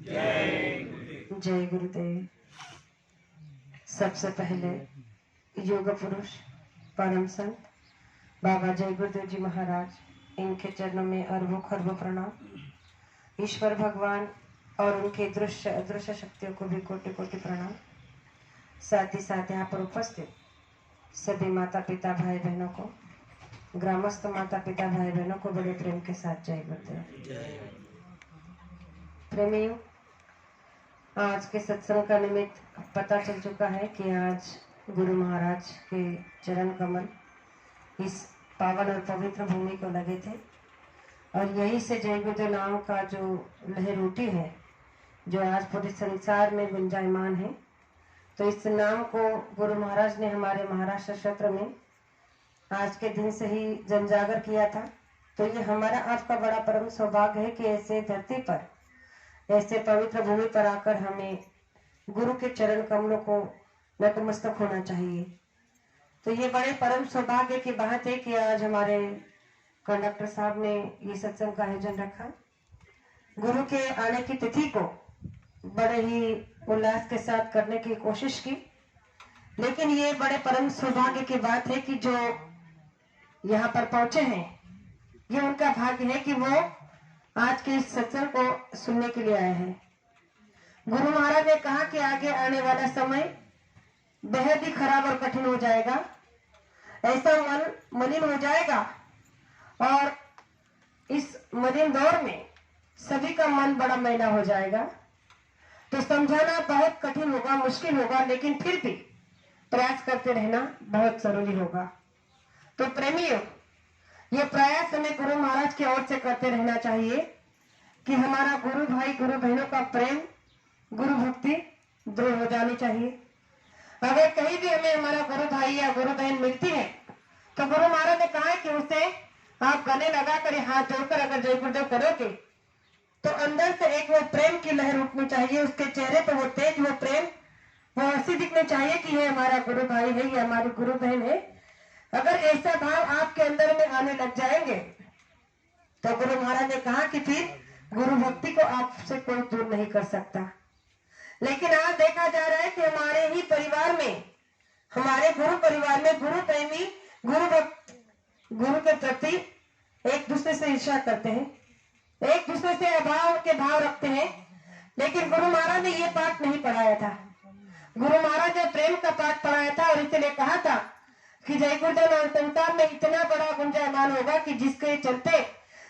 जय गुरुदेव। सबसे पहले योग पुरुष परम संत बाबा जय गुरुदेव जी महाराज, इनके चरणों में अरबों खरबों प्रणाम। ईश्वर भगवान और उनके दृश्य अदृश्य शक्तियों को भी कोटि कोटि प्रणाम। साथ ही साथ यहाँ पर उपस्थित सभी माता पिता भाई बहनों को, ग्रामस्थ माता पिता भाई बहनों को बड़े प्रेम के साथ जय गुरुदेव। प्रेमियों, आज के सत्संग का निमित्त पता चल चुका है कि आज गुरु महाराज के चरण कमल इस पावन और पवित्र भूमि को लगे थे और यही से जय गुरुदेव नाम का जो लहर उठी है, जो आज पूरे संसार में गुंजायमान है। तो इस नाम को गुरु महाराज ने हमारे महाराष्ट्र क्षेत्र में आज के दिन से ही जनजागर किया था। तो ये हमारा आपका बड़ा परम सौभाग्य है कि ऐसे धरती पर, ऐसे पवित्र भूमि पर आकर हमें गुरु के चरण कमलों को नतमस्तक होना चाहिए। तो ये बड़े परम सौभाग्य की बात है कि आज हमारे कंडक्टर साहब ने ये सत्संग का आयोजन रखा। गुरु के आने की तिथि को बड़े ही उल्लास के साथ करने की कोशिश की, लेकिन ये बड़े परम सौभाग्य की बात है कि जो यहाँ पर पहुंचे हैं, ये उनका भाग्य है कि वो आज के इस सत्संग को सुनने के लिए आए हैं। गुरु महाराज ने कहा कि आगे आने वाला समय बेहद ही खराब और कठिन हो जाएगा, ऐसा मन मलिन हो जाएगा और इस मलिन दौर में सभी का मन बड़ा मैला हो जाएगा। तो समझाना बहुत कठिन होगा, मुश्किल होगा, लेकिन फिर भी प्रयास करते रहना बहुत जरूरी होगा। तो प्रेमियों, ये प्रयास हमें गुरु महाराज की ओर से करते रहना चाहिए कि हमारा गुरु भाई गुरु बहनों का प्रेम, गुरु भक्ति दृढ़ हो जानी चाहिए। अगर कहीं भी हमें हमारा गुरु भाई या गुरु बहन मिलती है तो गुरु महाराज ने कहा है कि उसे आप गले लगाकर हाथ जोड़कर अगर जय गुरुदेव करोगे तो अंदर से एक वो प्रेम की लहर उठनी चाहिए, उसके चेहरे पर वो तेज, वो प्रेम, वो ऐसी दिखनी चाहिए कि ये हमारा गुरु भाई है, ये हमारी गुरु बहन है। अगर ऐसा भाव आपके अंदर में आने लग जाएंगे तो गुरु महाराज ने कहा कि फिर गुरु भक्ति को आपसे कोई दूर नहीं कर सकता। लेकिन आज देखा जा रहा है कि हमारे ही परिवार में, हमारे गुरु परिवार में गुरु प्रेमी, गुरु भक्त, गुरु के प्रति एक दूसरे से ईर्ष्या करते हैं, एक दूसरे से अभाव के भाव रखते हैं। लेकिन गुरु महाराज ने ये पाठ नहीं पढ़ाया था। गुरु महाराज ने प्रेम का पाठ पढ़ाया था और इसलिए कहा था कि जय गुरुदेव संसार में इतना बड़ा गुंजायमान होगा कि जिसके चलते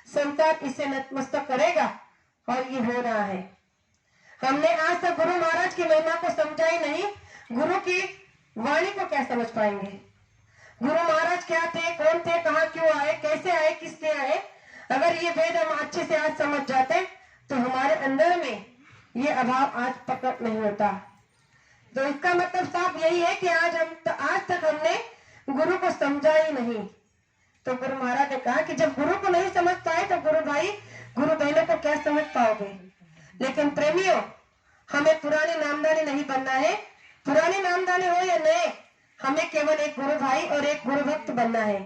संसार इसे नतमस्तक करेगा, और ये हो रहा है। हमने आज तक गुरु महाराज की महिमा को समझा ही नहीं, गुरु की वाणी को क्या समझ पाएंगे? गुरु महाराज क्या थे, कौन थे, कहाँ क्यों आए, कैसे आए, किसने आए? अगर ये भेद हम अच्छे से आज समझ जाते तो हमारे अंदर में ये अभाव आज प्रकट नहीं होता। तो इसका मतलब साफ यही है कि आज तक हमने गुरु को समझा ही नहीं। तो गुरु महाराज ने कहा कि जब गुरु को नहीं समझ पाए तो गुरु भाई गुरु बहनों को क्या समझ पाओगे? लेकिन प्रेमियों, हमें पुरानी नामदानी नहीं बनना है। पुरानी नामदानी हो या नए, हमें केवल एक गुरु भाई और एक गुरु भक्त बनना है।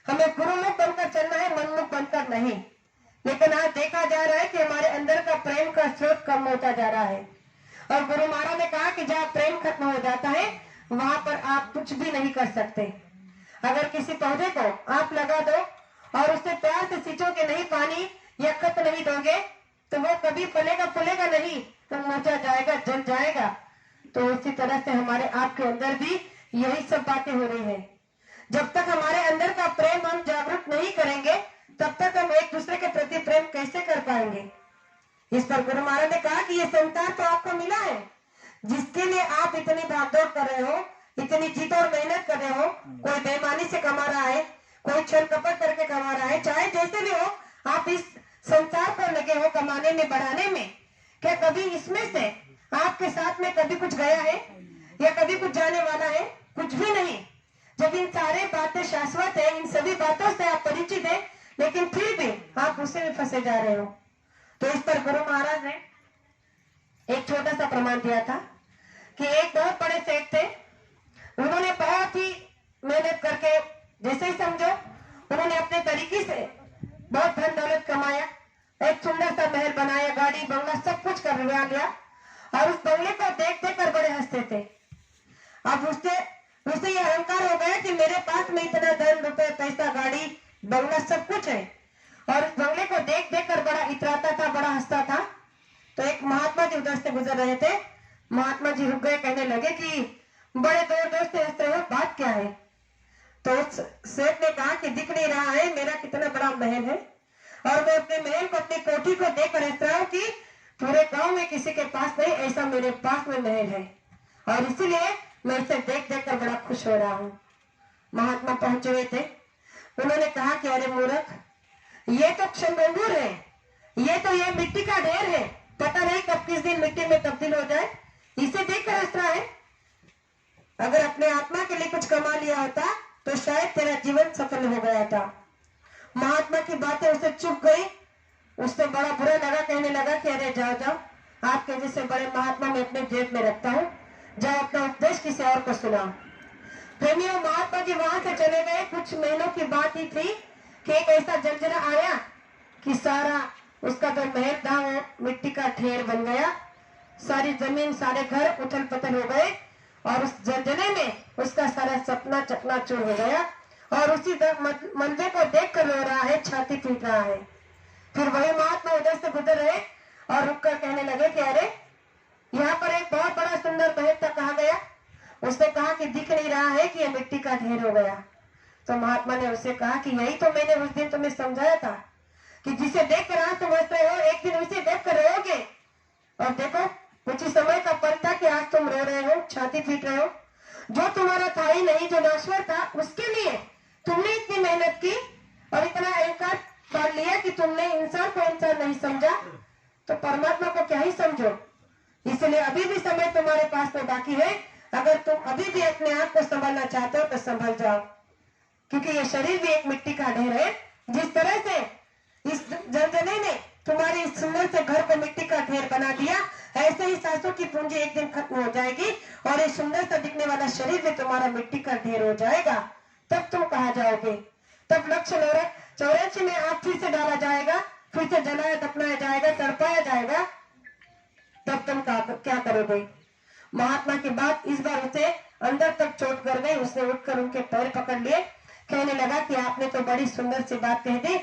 हमें गुरुमुख बनकर चलना है, मनमुख बनकर नहीं। लेकिन आज देखा जा रहा है कि हमारे अंदर का प्रेम का स्रोत कम होता जा रहा है। और गुरु महाराज ने कहा कि जहाँ प्रेम खत्म हो जाता है वहां पर आप कुछ भी नहीं कर सकते। अगर किसी पौधे को आप लगा दो और उससे प्यार से सींचोगे नहीं, पानी या खत नहीं दोगे, तो वो कभी फलेगा फूलेगा नहीं, तो मुरझा जाएगा, जल जाएगा। तो उसी तरह से हमारे आपके अंदर भी यही सब बातें हो रही है। जब तक हमारे अंदर का प्रेम हम जागरूक नहीं करेंगे, तब तक हम एक दूसरे के प्रति प्रेम कैसे कर पाएंगे? इस पर गुरु महाराज ने कहा कि ये संसार तो आपको मिला है, जिसके लिए आप इतनी भागदौड़ कर रहे हो, इतनी जीत और मेहनत कर रहे हो। कोई बेईमानी से कमा रहा है, कोई छल कपट करके कमा रहा है, चाहे जैसे भी हो, आप इस संसार पर लगे हो कमाने में, बढ़ाने में। क्या कभी इसमें से आपके साथ में कभी कुछ गया है या कभी कुछ जाने वाला है? कुछ भी नहीं। जब इन सारे बातें शाश्वत है, इन सभी बातों से आप परिचित है, लेकिन फिर भी आप उससे में फंसे जा रहे हो। तो इस पर गुरु महाराज ने एक छोटा सा प्रमाण दिया था कि एक बहुत बड़े सेठ थे। उन्होंने बहुत ही मेहनत करके, जैसे ही समझो, उन्होंने अपने तरीके से बहुत धन दौलत कमाया, एक सुंदर सा महल बनाया, गाड़ी बंगला सब कुछ कर ब्याह लिया और उस बंगले को देख देख कर बड़े हंसते थे। अब उसे उसे ये अहंकार हो गया कि मेरे पास में इतना धन रुपए पैसा गाड़ी बंगला सब कुछ है, और उस बंगले को देख देख कर बड़ा इतराता था, बड़ा हंसता था। तो एक महात्मा जी उधर से गुजर रहे थे। महात्मा जी रुक गए, कहने लगे कि बड़े जोर जोर से हंस रहे हो, बात क्या है? तो उस सेठ ने कहा कि दिख नहीं रहा है मेरा कितना बड़ा महल है, और मैं अपने महल को, अपनी कोठी को देख कर हंस रहा हूँ कि पूरे गांव में किसी के पास नहीं, ऐसा मेरे पास में महल है, और इसीलिए मैं इसे देख देख कर बड़ा खुश हो रहा हूँ। महात्मा पहुंचे हुए थे। उन्होंने कहा कि अरे मूर्ख, ये तो क्षणभंगुर है, ये मिट्टी का ढेर है, पता नहीं कब किस दिन मिट्टी में तब्दील हो जाए, इसे देख कर हंस रहा है। अगर अपने आत्मा के लिए कुछ कमा लिया होता तो शायद तेरा जीवन सफल हो गया था। महात्मा की बातें उसे चुप गई, उससे बड़ा बुरा लगा, कहने लगा कि अरे जाओ जाओ, आपके जैसे बड़े महात्मा मैं अपने जेब में रखता हूँ, जाओ अपना उपदेश किसी और को सुनाओ। प्रेमियों, महात्मा जी वहां से चले गए। कुछ महीनों की बात ही थी कि एक ऐसा जलजला आया कि सारा उसका जो महल था वो मिट्टी का ढेर बन गया, सारी जमीन सारे घर उथल पुथल हो गए, और उस जलजले में उसका सारा सपना चकनाचूर हो गया, और उसी मंदिर को देख कर रो रहा है, छाती पीट रहा है। फिर वही महात्मा उधर से गुजर रहे और रुक कर कहने लगे कि अरे यहाँ पर एक बहुत बड़ा सुंदर महल था, कहा गया? उसने कहा कि दिख नहीं रहा है कि यह मिट्टी का ढेर हो गया। तो महात्मा ने उससे कहा कि यही तो मैंने उस दिन तुम्हें समझाया था कि जिसे देख कर आज तुम हंस रहे हो, एक दिन उसे देख कर रोओगे। और देखो, कुछ ही समय का पल था कि आज तुम रो रहे हो, छाती पीट रहे हो। जो तुम्हारा था ही नहीं, जो नश्वर था, उसके लिए तुमने इतनी मेहनत की और इतना अहंकार कर लिया कि तुमने इंसान को इंसान नहीं समझा, तो परमात्मा को क्या ही समझो। इसलिए अभी भी समय तुम्हारे पास में बाकी है। अगर तुम अभी भी अपने आप को संभालना चाहते हो तो संभल जाओ, क्योंकि ये शरीर भी एक मिट्टी का ढेर है। जिस तरह से इस जलजले ने तुम्हारे इस सुंदर से घर को मिट्टी का ढेर बना दिया, ऐसे ही सांसों की पूंजी एक दिन खत्म हो जाएगी और ये सुंदर सा दिखने वाला शरीर भी तुम्हारा मिट्टी का ढेर हो जाएगा। तब तुम कहाँ जाओगे? तब लक्ष्य 84 में आग फिर से डाला जाएगा, फिर से जलाया दफनाया जाएगा, तड़पाया जाएगा, तब तुम क्या करोगे? महात्मा की बात इस बार उसे अंदर तक चोट कर गई। उसने उठकर उनके पैर पकड़ लिए, कहने लगा कि आपने तो बड़ी सुंदर सी बात कह दी।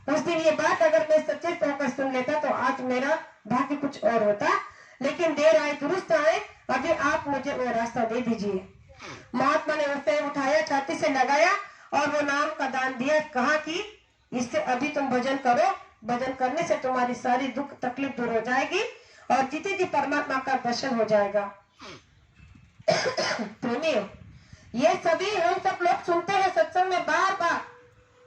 उस दिन ये बात अगर मैं सचेत होकर सुन लेता तो आज मेरा भाग्य कुछ और होता, लेकिन देर आए दुरुस्त आए, अभी आप मुझे वो रास्ता दे दीजिए। महात्मा ने उसे उठाया, छाती से लगाया और वो नाम का दान दिया। कहा कि इससे अभी तुम भजन करो, भजन करने से तुम्हारी सारी दुख तकलीफ दूर हो जाएगी और जीते जी परमात्मा का दर्शन हो जाएगा। प्रेमियों, ये सभी हम सब